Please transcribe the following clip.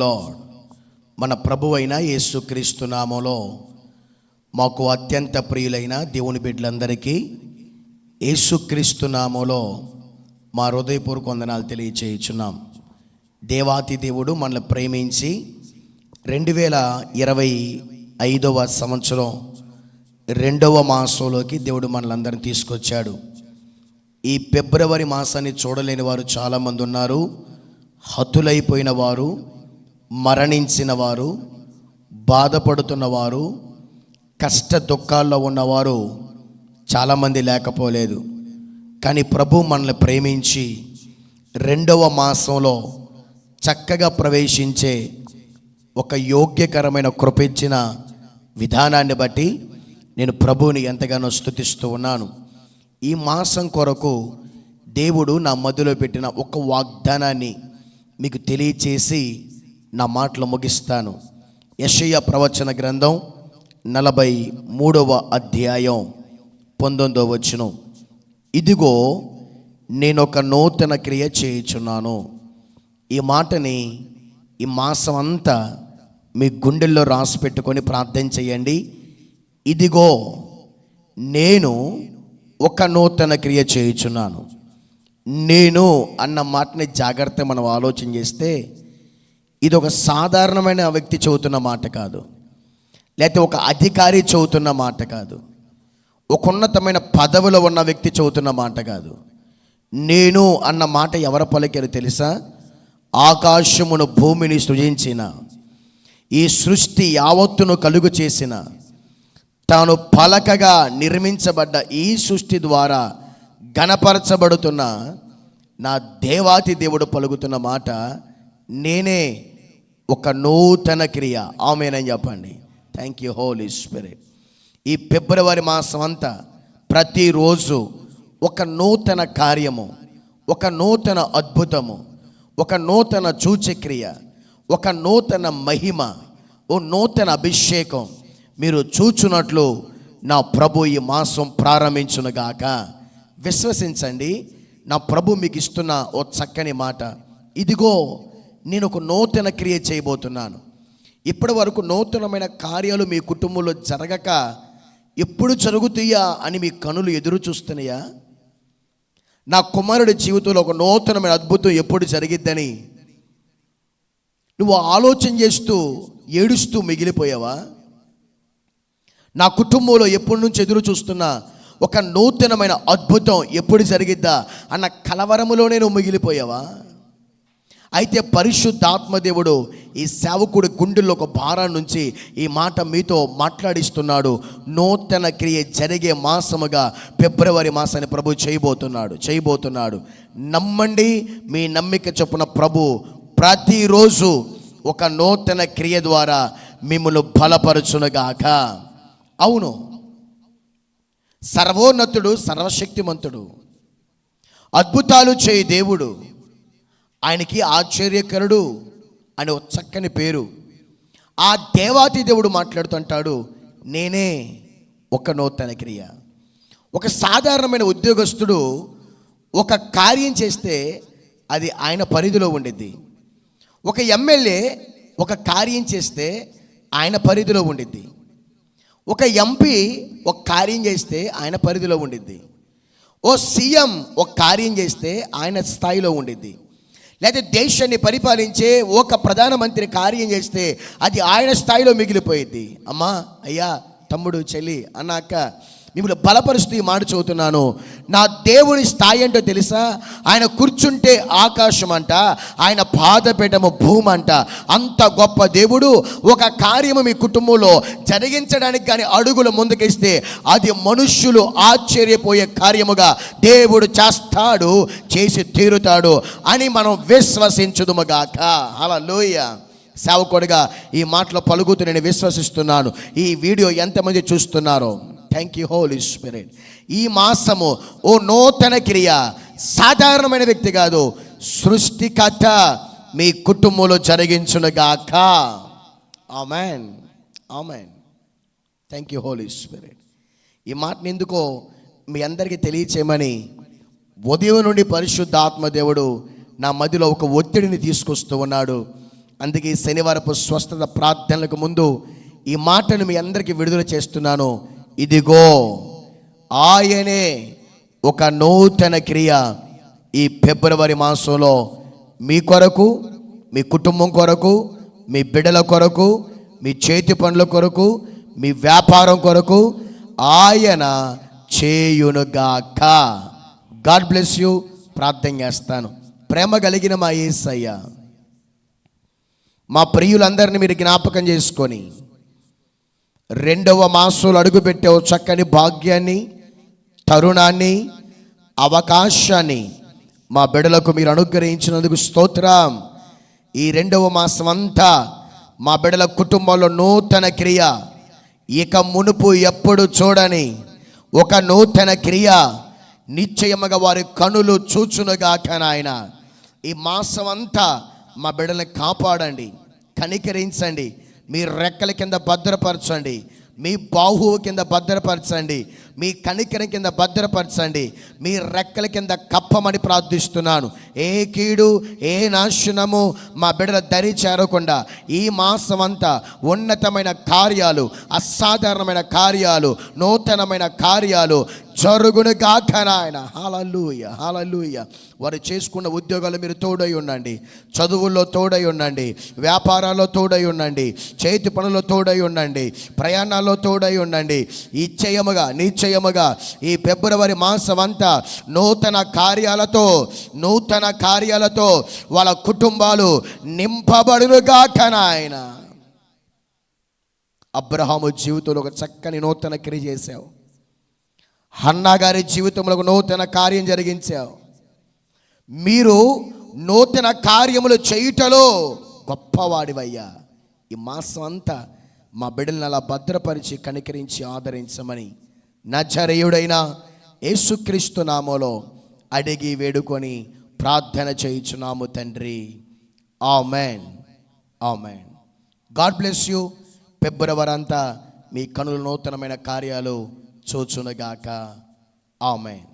Lord, మన ప్రభువైన యేసుక్రీస్తు నామములో మాకు అత్యంత ప్రియులైన దేవుని బిడ్డలందరికీ యేసుక్రీస్తు నామములో మా హృదయపూర్వక వందనాలు తెలియచేయుచున్నాం. దేవాతి దేవుడు మనల్ని ప్రేమించి 2025వ సంవత్సరం 2వ మాసంలోకి దేవుడు మనలందరినీ తీసుకొచ్చాడు. ఈ ఫిబ్రవరి మాసాన్ని చూడలేని వారు చాలామంది ఉన్నారు. హతులైపోయిన వారు, మరణించిన వారు, బాధపడుతున్నవారు, కష్ట దుఃఖాల్లో ఉన్నవారు చాలామంది లేకపోలేదు. కానీ ప్రభు మనల్ని ప్రేమించి 2వ మాసంలో చక్కగా ప్రవేశించే ఒక యోగ్యకరమైన కృప ఇచ్చిన విధానాన్ని బట్టి నేను ప్రభువుని ఎంతగానో స్తుతిస్తూ ఉన్నాను. ఈ మాసం కొరకు దేవుడు నా మధ్యలో పెట్టిన ఒక వాగ్దానాన్ని మీకు తెలియచేసి నా మాటలు ముగిస్తాను. యెషయా ప్రవచన గ్రంథం 43వ అధ్యాయం 19వ వచనం. ఇదిగో నేను ఒక నూతన క్రియ చేయుచున్నాను. ఈ మాటని ఈ మాసం అంతా మీ గుండెల్లో రాసి పెట్టుకొని ప్రార్థన చేయండి. ఇదిగో నేను ఒక నూతన క్రియ చేయుచున్నాను. నేను అన్న మాటని జాగ్రత్తగా మనం ఆలోచన చేస్తే ఇది ఒక సాధారణమైన వ్యక్తి చెబుతున్న మాట కాదు, లేకపోతే ఒక అధికారి చెబుతున్న మాట కాదు, ఒక ఉన్నతమైన పదవిలో ఉన్న వ్యక్తి చెబుతున్న మాట కాదు. నేను అన్న మాట ఎవరు పలికారు తెలుసా? ఆకాశమును భూమిని సృజించిన, ఈ సృష్టి యావత్తును కలుగు చేసిన, తాను పలకగా నిర్మించబడ్డ ఈ సృష్టి ద్వారా గణపరచబడుతున్న నా దేవాతి దేవుడు పలుకుతున్న మాట, నేనే ఒక నూతన క్రియ. ఆమేనని చెప్పండి. Thank you holy spirit. ఈ ఫిబ్రవరి మాసం అంతా ప్రతిరోజు ఒక నూతన కార్యము, ఒక నూతన అద్భుతము, ఒక నూతన సూచక్రియ, ఒక నూతన మహిమ, ఓ నూతన అభిషేకం మీరు చూచున్నట్లు నా ప్రభు ఈ మాసం ప్రారంభించునుగాక. విశ్వసించండి, నా ప్రభు మీకు ఇస్తున్న ఓ చక్కని మాట. ఇదిగో నేను ఒక నూతన క్రియ చేయబోతున్నాను. ఇప్పటి వరకు నూతనమైన కార్యాలు మీ కుటుంబంలో జరగక ఎప్పుడు జరుగుతాయా అని మీ కనులు ఎదురు చూస్తున్నాయా? నా కుమారుడి జీవితంలో ఒక నూతనమైన అద్భుతం ఎప్పుడు జరిగిద్దని నువ్వు ఆలోచన చేస్తూ ఏడుస్తూ మిగిలిపోయావా? నా కుటుంబంలో ఎప్పటి నుంచి ఎదురు చూస్తున్నా ఒక నూతనమైన అద్భుతం ఎప్పుడు జరిగిద్దా అన్న కలవరములోనే నువ్వు మిగిలిపోయావా? అయితే పరిశుద్ధాత్మదేవుడు ఈ సేవకుడి గుండెల్లో ఒక భారాన్ని నుంచి ఈ మాట మీతో మాట్లాడిస్తున్నాడు. నూతన క్రియ జరిగే మాసముగా ఫిబ్రవరి మాసాన్ని ప్రభు చేయబోతున్నాడు. నమ్మండి, మీ నమ్మిక చొప్పున ప్రభు ప్రతిరోజు ఒక నూతన క్రియ ద్వారా మిమ్మల్ని బలపరచునుగాక. అవును, సర్వోన్నతుడు, సర్వశక్తిమంతుడు, అద్భుతాలు చేయి దేవుడు, ఆయనకి ఆశ్చర్యకరుడు అని ఒక చక్కని పేరు. ఆ దేవాతి దేవుడు మాట్లాడుతుంటాడు, నేనే ఒక నూతన క్రియ. ఒక సాధారణమైన ఉద్యోగస్తుడు ఒక కార్యం చేస్తే అది ఆయన పరిధిలో ఉండిద్ది. ఒక ఎమ్మెల్యే ఒక కార్యం చేస్తే ఆయన పరిధిలో ఉండిద్ది. ఒక ఎంపీ ఒక కార్యం చేస్తే ఆయన పరిధిలో ఉండిద్ది. ఓ సీఎం ఒక కార్యం చేస్తే ఆయన స్థాయిలో ఉండిద్ది. లేదా దేశాన్ని పరిపాలించే ఒక ప్రధానమంత్రి కార్యం చేస్తే అది ఆయన స్థాయిలో మిగిలిపోయింది. అమ్మా, అయ్యా, తమ్ముడు, చెల్లి, అన్న, అక్క, మిమ్మల్ని బలపరుస్తూ ఈ మాట చదువుతున్నాను. నా దేవుని స్థాయి ఏంటో తెలుసా? ఆయన కూర్చుంటే ఆకాశం అంట, ఆయన పాదపీఠము భూమి అంట. అంత గొప్ప దేవుడు ఒక కార్యము మీ కుటుంబంలో జరిగించడానికి కానీ అడుగులు ముందుకేస్తే అది మనుష్యులు ఆశ్చర్యపోయే కార్యముగా దేవుడు చేస్తాడు, చేసి తీరుతాడు అని మనం విశ్వసించుదుముగాక. హల్లెలూయా. సేవకుడిగా ఈ మాటలో పలుకుతూ నేను విశ్వసిస్తున్నాను. ఈ వీడియో ఎంతమంది చూస్తున్నారో థ్యాంక్ యూ హోలీ స్పిరిట్. ఈ మాసము ఓ నూతన క్రియ, సాధారణమైన వ్యక్తి కాదు, సృష్టికర్త మీ కుటుంబంలో జరిగించునుగాక. Amen, amen. Thank you holy spirit. ఈ మాటని ఎందుకో మీ అందరికీ తెలియచేయమని ఉదయం నుండి పరిశుద్ధ ఆత్మదేవుడు నా మధ్యలో ఒక ఒత్తిడిని తీసుకొస్తూ ఉన్నాడు. అందుకే ఈ శనివారపు స్వస్థత ప్రార్థనలకు ముందు ఈ మాటను మీ అందరికీ విడుదల చేస్తున్నాను. ఇదిగో ఆయనే ఒక నూతన క్రియ ఈ ఫిబ్రవరి మాసంలో మీ కొరకు, మీ కుటుంబం కొరకు, మీ బిడ్డల కొరకు, మీ చేతి పనుల కొరకు, మీ వ్యాపారం కొరకు ఆయన చేయునుగాక. God bless you. ప్రార్థన చేస్తాను. ప్రేమ కలిగిన మా యేసయ్య, మా ప్రియులందరినీ మీరు జ్ఞాపకం చేసుకొని రెండవ మాసంలో అడుగుపెట్టే ఓ చక్కని భాగ్యాన్ని, తరుణాన్ని, అవకాశాన్ని మా బిడ్డలకు మీరు అనుగ్రహించినందుకు స్తోత్రం. ఈ రెండవ మాసం అంతా మా బిడ్డల కుటుంబంలో నూతన క్రియ, ఇక మునుపు ఎప్పుడు చూడని ఒక నూతన క్రియ నిశ్చయముగా వారి కనులు చూచునుగాక నాయన. ఈ మాసం అంతా మా బిడ్డల్ని కాపాడండి, కనికరించండి, మీ రెక్కల కింద భద్రపరచండి, మీ బాహువు కింద భద్రపరచండి, మీ కనికరం కింద భద్రపరచండి, మీ రెక్కల కింద కప్పమని ప్రార్థిస్తున్నాను. ఏ కీడు, ఏ నాశనము మా బిడ్డల దరి చేరకుండా ఈ మాసం అంతా ఉన్నతమైన కార్యాలు, అసాధారణమైన కార్యాలు, నూతనమైన కార్యాలు జరుగునుగాక నాయన. హల్లెలూయా, హల్లెలూయా. వారు చేసుకున్న ఉద్యోగాలు మీరు తోడై ఉండండి, చదువుల్లో తోడై ఉండండి, వ్యాపారాల్లో తోడై ఉండండి, చేతి పనుల్లో తోడై ఉండండి, ప్రయాణాల్లో తోడై ఉండండి. నిశ్చయముగా ఈ ఫిబ్రవరి మాసం అంతా నూతన కార్యాలతో వాళ్ళ కుటుంబాలు నింపబడునుగాక నాయన. అబ్రహాము జీవితంలో ఒక చక్కని నూతన క్రియ చేశావు. హన్నా గారి జీవితంలో ఒక నూతన కార్యం జరిగించావు. మీరు నూతన కార్యములు చేయుటలో గొప్పవాడివయ్యా. ఈ మాసం అంతా మా బిడ్డలను అలా భద్రపరిచి కనికరించి ఆదరించమని నజరేయుడైన యేసుక్రీస్తు నామములో అడిగి వేడుకొని ప్రార్థన చేయుచున్నాము తండ్రి. Amen, amen. God bless you. ఫిబ్రవరి అంతా మీ కనుల నూతనమైన కార్యాలు చూచునుగాక. ఆమేన్.